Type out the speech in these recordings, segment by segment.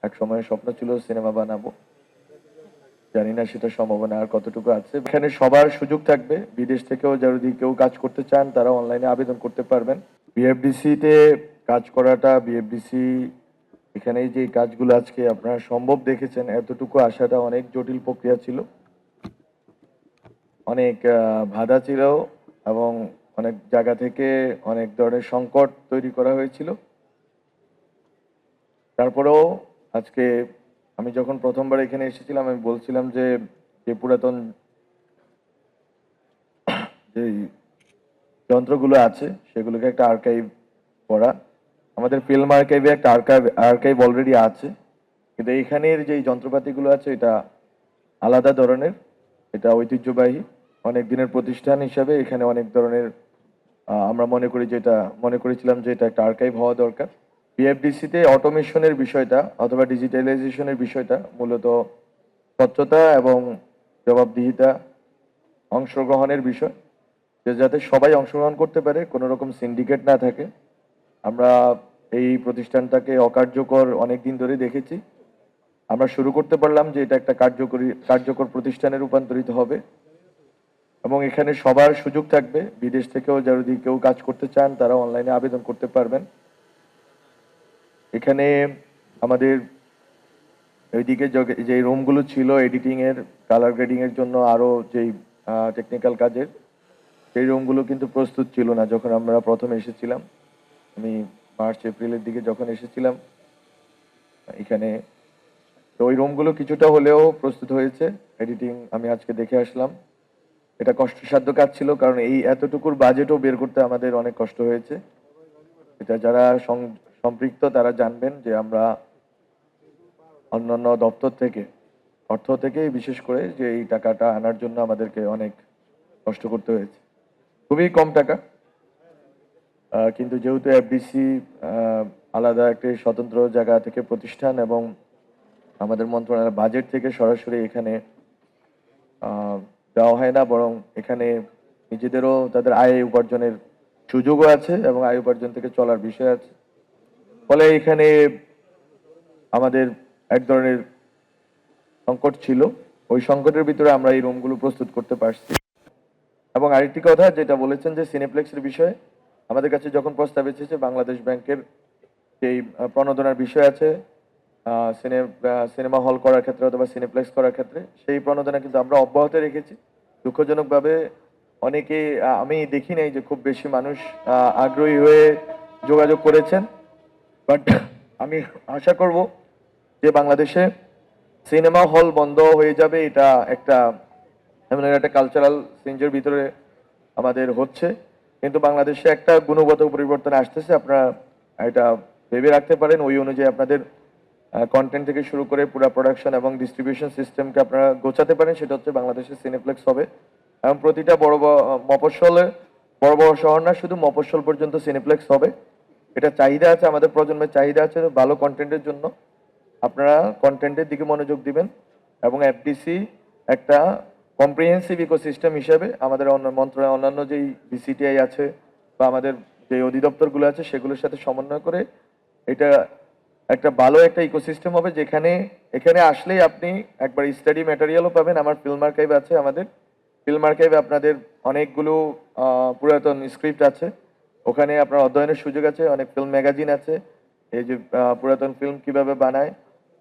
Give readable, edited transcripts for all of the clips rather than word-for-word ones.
এক সময় স্বপ্ন ছিল সিনেমা বানাবো, জানি না সেটা সম্ভাবনা আর কতটুকু আছে। এখানে সবার সুযোগ থাকবে, বিদেশ থেকেও যদি কেউ কাজ করতে চান তারা অনলাইনে আবেদন করতে পারবেন। বিএফডিসি তে কাজ করাটা, বিএফডিসি এখানে যে কাজগুলো আজকে আপনারা সম্ভব দেখেছেন, এতটুকু আসাটা অনেক জটিল প্রক্রিয়া ছিল, অনেক বাধা ছিল এবং অনেক জায়গা থেকে অনেক ধরনের সংকট তৈরি করা হয়েছিল। তারপরেও আজকে আমি যখন প্রথমবার এখানে এসেছিলাম আমি বলছিলাম যে যে পুরাতন যে যন্ত্রগুলো আছে সেগুলোকে একটা আর্কাইভ করা। আমাদের ফিল্ম আর্কাইভে একটা আর্কাইভ অলরেডি আছে, কিন্তু এখানের যে যন্ত্রপাতিগুলো আছে এটা আলাদা ধরনের, এটা ঐতিহ্যবাহী অনেক দিনের প্রতিষ্ঠান হিসাবে এখানে অনেক ধরনের আমরা মনে করেছিলাম যে এটা একটা আর্কাইভ হওয়া দরকার। বিএফডিসিতে অটোমেশনের বিষয়টা অথবা ডিজিটালাইজেশনের বিষয়টা মূলত স্বচ্ছতা এবং জবাবদিহিতা, অংশগ্রহণের বিষয়, যে যাতে সবাই অংশগ্রহণ করতে পারে, কোনো রকম সিন্ডিকেট না থাকে। আমরা এই প্রতিষ্ঠানটাকে অকার্যকর অনেক দিন ধরে দেখেছি, আমরা শুরু করতে পারলাম যে এটা একটা কার্যকর প্রতিষ্ঠানে রূপান্তরিত হবে এবং এখানে সবার সুযোগ থাকবে, বিদেশ থেকেও যদি কেউ কাজ করতে চান তারা অনলাইনে আবেদন করতে পারবেন। এখানে আমাদের ওইদিকে যে রুমগুলো ছিল এডিটিং এর, কালার গ্রেডিং এর জন্য আরো যেই টেকনিক্যাল কাজের, সেই রুমগুলো কিন্তু প্রস্তুত ছিল না যখন আমরা প্রথমে এসেছিলাম। আমি মার্চ এপ্রিলের দিকে যখন এসেছিলাম এখানে, তো ওই রুমগুলো কিছুটা হলেও প্রস্তুত হয়েছে। এডিটিং আমি আজকে দেখে আসলাম, এটা কষ্টসাধ্য কাজ ছিল, কারণ এই এতটুকুর বাজেটও বের করতে আমাদের অনেক কষ্ট হয়েছে। এটা যারা সম্পৃক্ত তারা জানবেন যে আমরা অন্যান্য দপ্তর থেকে, অর্থ থেকে বিশেষ করে যে এই টাকাটা আনার জন্য আমাদেরকে অনেক কষ্ট করতে হয়েছে। খুবই কম টাকা, কিন্তু যেহেতু এফডিসি আলাদা একটি স্বতন্ত্র জায়গা থেকে প্রতিষ্ঠান এবং আমাদের মন্ত্রণালয়ের বাজেট থেকে সরাসরি এখানে দেওয়া হয় না, বরং এখানে নিজেদেরও তাদের আয় উপার্জনের সুযোগও আছে এবং আয় উপার্জন থেকে চলার বিষয় আছে। ফলে এখানে আমাদের এক ধরনের সংকট ছিল, ওই সংকটের ভিতরে আমরা এই রুমগুলো প্রস্তুত করতে পারছি। এবং আরেকটি কথা যেটা বলেছেন যে সিনেপ্লেক্সের বিষয়ে, আমাদের কাছে যখন প্রস্তাব এসেছে বাংলাদেশ ব্যাংকের যেই প্রণোদনার বিষয় আছে সিনেমা হল করার ক্ষেত্রে অথবা সিনেপ্লেক্স করার ক্ষেত্রে, সেই প্রণোদনা কিন্তু আমরা অব্যাহত রেখেছি। দুঃখজনকভাবে অনেকে আমি দেখি নাই যে খুব বেশি মানুষ আগ্রহী হয়ে যোগাযোগ করেছেন, বাট আমি আশা করব যে বাংলাদেশে সিনেমা হল বন্ধ হয়ে যাবে, এটা একটা এমন একটা কালচারাল চেঞ্জের ভিতরে আমাদের হচ্ছে, কিন্তু বাংলাদেশে একটা গুণগত পরিবর্তন আসতেছে। আপনারা এটা ভেবে রাখতে পারেন, ওই অনুযায়ী আপনাদের কন্টেন্ট থেকে শুরু করে পুরো প্রোডাকশন এবং ডিস্ট্রিবিউশন সিস্টেমকে আপনারা গোছাতে পারেন, সেটা হচ্ছে বাংলাদেশে সিনেপ্লেক্স হবে এবং প্রতিটা মফস্বলে, বড় বড় শহর না শুধু মফস্বল পর্যন্ত সিনেপ্লেক্স হবে। এটা চাহিদা আছে, আমাদের প্রজন্মের চাহিদা আছে ভালো কন্টেন্টের জন্য। আপনারা কন্টেন্টের দিকে মনোযোগ দিবেন এবং এফডিসি একটা কম্প্রিহেন্সিভ ইকোসিস্টেম হিসেবে আমাদের মন্ত্রণালয় অন্যান্য যেই বিসিটিআই আছে বা আমাদের যে অধিদপ্তরগুলো আছে সেগুলোর সাথে সমন্বয় করে এটা একটা ভালো একটা ইকোসিস্টেম হবে, যেখানে এখানে আসলেই আপনি একবার স্টাডি ম্যাটেরিয়ালও পাবেন। আমার ফিল্ম আর্কাইভ আছে, আমাদের ফিল্ম আর্কাইভে আপনাদের অনেকগুলো পুরাতন স্ক্রিপ্ট আছে, ওখানে আপনার অধ্যয়নের সুযোগ আছে। অনেক ফিল্ম ম্যাগাজিন আছে, এই যে পুরাতন ফিল্ম কিভাবে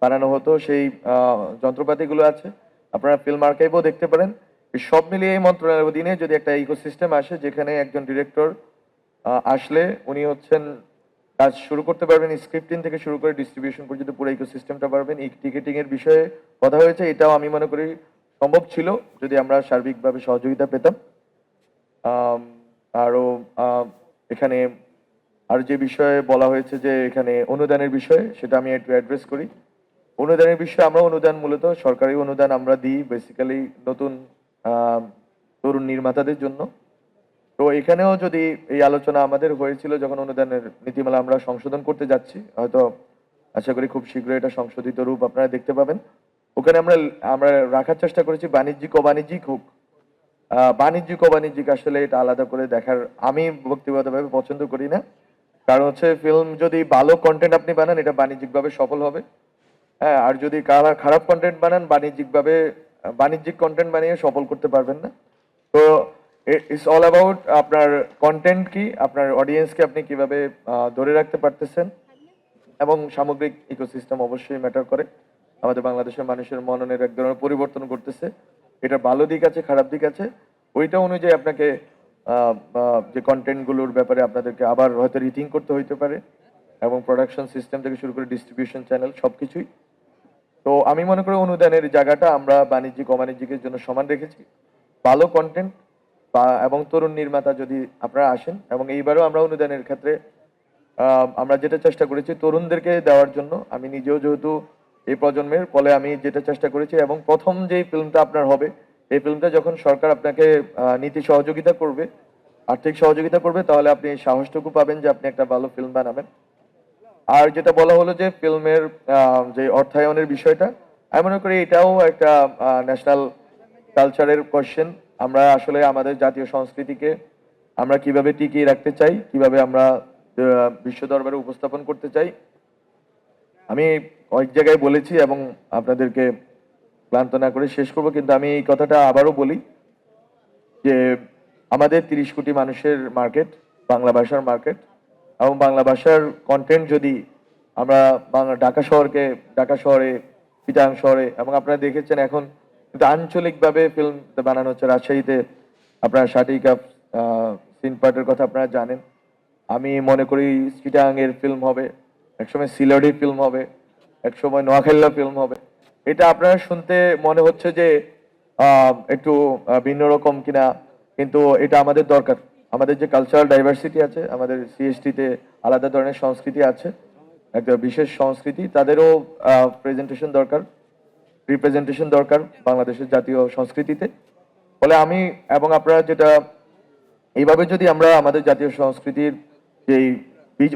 বানানো হতো সেই যন্ত্রপাতিগুলো আছে, আপনারা ফিল্ম আর্কাইভও দেখতে পারেন। এই সব মিলিয়ে এই মন্ত্রণালয়ের অধীনে যদি একটা ইকোসিস্টেম আসে যেখানে একজন ডিরেক্টর আসলে উনি হচ্ছেন কাজ শুরু করতে পারবেন, স্ক্রিপ্টিং থেকে শুরু করে ডিস্ট্রিবিউশন পর্যন্ত পুরো ইকোসিস্টেমটা পারবেন। এই টিকেটিং এর বিষয়ে কথা হয়েছে, এটাও আমি মনে করি সম্ভব ছিল যদি আমরা সার্বিকভাবে সহযোগিতা পেতাম। আরো এখানে আর যে বিষয়ে বলা হয়েছে যে এখানে অনুদানের বিষয়ে, সেটা আমি একটু অ্যাড্রেস করি। অনুদানের বিষয়ে আমরা অনুদান মূলত সরকারি অনুদান আমরা দিই বেসিক্যালি নতুন তরুণ নির্মাতাদের জন্য। তো এখানেও যদি এই আলোচনা আমাদের হয়েছিল যখন অনুদানের নীতিমালা আমরা সংশোধন করতে যাচ্ছি, হয়তো আশা করি খুব শীঘ্রই এটা সংশোধিত রূপ আপনারা দেখতে পাবেন। ওখানে আমরা আমরা রাখার চেষ্টা করেছি বাণিজ্যিক অবাণিজ্যিক হোক। বাণিজ্যিক অবাণিজ্যিক আসলে এটা আলাদা করে দেখার আমি ব্যক্তিগতভাবে পছন্দ করি না, কারণ হচ্ছে ফিল্ম যদি ভালো কন্টেন্ট আপনি বানান এটা বাণিজ্যিকভাবে সফল হবে, হ্যাঁ, আর যদি খারাপ কন্টেন্ট বানান বাণিজ্যিকভাবে বাণিজ্যিক কন্টেন্ট বানিয়ে সফল করতে পারবেন না। তো ইটস অল অ্যাবাউট আপনার কন্টেন্ট কি, আপনার অডিয়েন্সকে আপনি কিভাবে ধরে রাখতে পারতেছেন, এবং সামগ্রিক ইকোসিস্টেম অবশ্যই ম্যাটার করে। আমাদের বাংলাদেশের মানুষের মননের এক ধরনের পরিবর্তন করতেছে। এটা ভালো দিক আছে, খারাপ দিক আছে। ওইটা অনুযায়ী আপনাকে যে কন্টেন্টগুলোর ব্যাপারে আপনাদেরকে আবার হয়তো রিথিং করতে হইতে পারে, এবং প্রোডাকশন সিস্টেম থেকে শুরু করে ডিস্ট্রিবিউশন চ্যানেল সবকিছুই। তো আমি মনে করি অনুদানের জায়গাটা আমরা বাণিজ্যিক অবাণিজ্যিকের জন্য সমান রেখেছি। ভালো কন্টেন্ট এবং তরুণ নির্মাতা যদি আপনারা আসেন, এবং এইবারও আমরা অনুদানের ক্ষেত্রে আমরা যেটা চেষ্টা করেছি তরুণদেরকে দেওয়ার জন্য। আমি নিজেও যেহেতু এই প্রজন্মের, ফলে আমি যেটা চেষ্টা করেছি, এবং প্রথম যেই ফিল্মটা আপনার হবে, এই ফিল্মটা যখন সরকার আপনাকে নীতি সহযোগিতা করবে, আর্থিক সহযোগিতা করবে, তাহলে আপনি এই সাহসটুকু পাবেন যে আপনি একটা ভালো ফিল্ম বানাবেন। আর যেটা বলা হলো যে ফিল্মের যে অর্থায়নের বিষয়টা, আমি মনে করি এটাও একটা ন্যাশনাল কালচারের কোয়েশ্চেন। আমরা আসলে আমাদের জাতীয় সংস্কৃতিকে আমরা কিভাবে টিকিয়ে রাখতে চাই, কিভাবে আমরা বিশ্ব দরবারে উপস্থাপন করতে চাই। আমি কয়েক জায়গায় বলেছি এবং আপনাদেরকে ক্লান্ত না করে শেষ করব, কিন্তু আমি এই কথাটা আবারও বলি যে আমাদের 30 কোটি মানুষের মার্কেট, বাংলা ভাষার মার্কেট, এবং বাংলা ভাষার কন্টেন্ট যদি আমরা ঢাকা শহরে, চিটাগাং শহরে, এবং আপনারা দেখেছেন এখন কিন্তু আঞ্চলিকভাবে ফিল্ম বানানো হচ্ছে। রাজশাহীতে আপনারা ষাটি কাপ সিন পার্টের কথা আপনারা জানেন। আমি মনে করি চিটাগাং এর ফিল্ম হবে, একসময় সিলেটের ফিল্ম হবে, একসময় নোয়াখালীর ফিল্ম হবে। এটা আপনারা শুনতে মনে হচ্ছে যে একটু ভিন্ন রকম কিনা, কিন্তু এটা আমাদের দরকার। আমাদের যে কালচারাল ডাইভার্সিটি আছে, আমাদের সিএসটিতে আলাদা ধরনের সংস্কৃতি আছে, একটা বিশেষ সংস্কৃতি, তাদেরও প্রেজেন্টেশন দরকার, রিপ্রেজেন্টেশন দরকার বাংলাদেশের জাতীয় সংস্কৃতিতে। ফলে আমি এবং আপনারা যেটা এইভাবে যদি আমরা আমাদের জাতীয় সংস্কৃতির যেই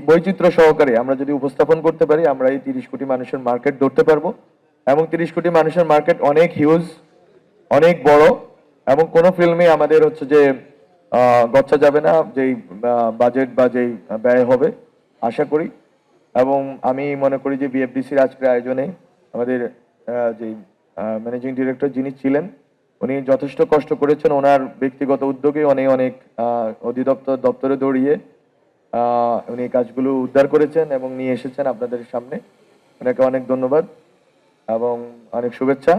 বৈচিত্র্য সহকারে আমরা যদি উপস্থাপন করতে পারি, আমরা এই 30 কোটি মানুষের মার্কেট ধরতে পারবো। এবং 30 কোটি মানুষের মার্কেট অনেক হিউজ, অনেক বড়, এবং কোন ফিল্মে আমাদের হচ্ছে যে গচ্ছা যাবে না যেই বাজেট বা যেই ব্যয় হবে, আশা করি। এবং আমি মনে করি যে বিএফডিসির আজকের আয়োজনে আমাদের যে ম্যানেজিং ডিরেক্টর যিনি ছিলেন, উনি যথেষ্ট কষ্ট করেছেন। ওনার ব্যক্তিগত উদ্যোগে অনেক অনেক দপ্তরে দৌড়িয়ে উনি কাজগুলো উদ্ধার করেছেন এবং নিয়ে এসেছেন আপনাদের সামনে। ওনাকে অনেক ধন্যবাদ এবং অনেক শুভেচ্ছা,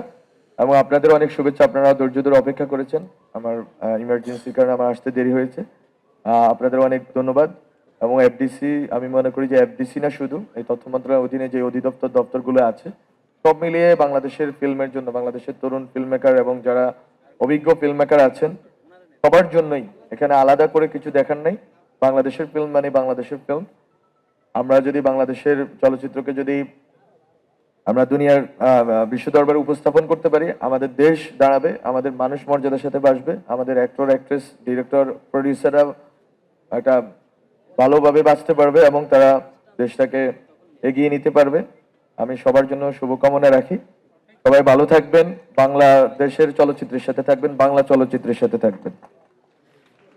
এবং আপনাদের অনেক শুভেচ্ছা। আপনারা ধৈর্য ধরে অপেক্ষা করেছেন, আমার ইমার্জেন্সির কারণে আমার আসতে দেরি হয়েছে। আপনাদের অনেক ধন্যবাদ। এবং এফডিসি, আমি মনে করি যে এফডিসি না শুধু, এই তথ্য মন্ত্রণালয়ের অধীনে যে দপ্তরগুলো আছে, সব মিলিয়ে বাংলাদেশের ফিল্মের জন্য, বাংলাদেশের তরুণ ফিল্ম মেকার এবং যারা অভিজ্ঞ ফিল্ম মেকার আছেন, সবার জন্যই এখানে আলাদা করে কিছু দেখার নেই। বাংলাদেশের ফিল্ম মানে বাংলাদেশের ফিল্ম। আমরা যদি বাংলাদেশের চলচ্চিত্রকে যদি আমরা দুনিয়ার বিশ্ব দরবারে উপস্থাপন করতে পারি, আমাদের দেশ দাঁড়াবে, আমাদের মানুষ মর্যাদার সাথে বাঁচবে, আমাদের অ্যাক্টর, অ্যাক্ট্রেস, ডিরেক্টর, প্রডিউসাররা একটা ভালোভাবে বাঁচতে পারবে এবং তারা দেশটাকে এগিয়ে নিতে পারবে। আমি সবার জন্য শুভকামনা রাখি। সবাই ভালো থাকবেন, বাংলাদেশের চলচ্চিত্রের সাথে থাকবেন, বাংলা চলচ্চিত্রের সাথে থাকবেন।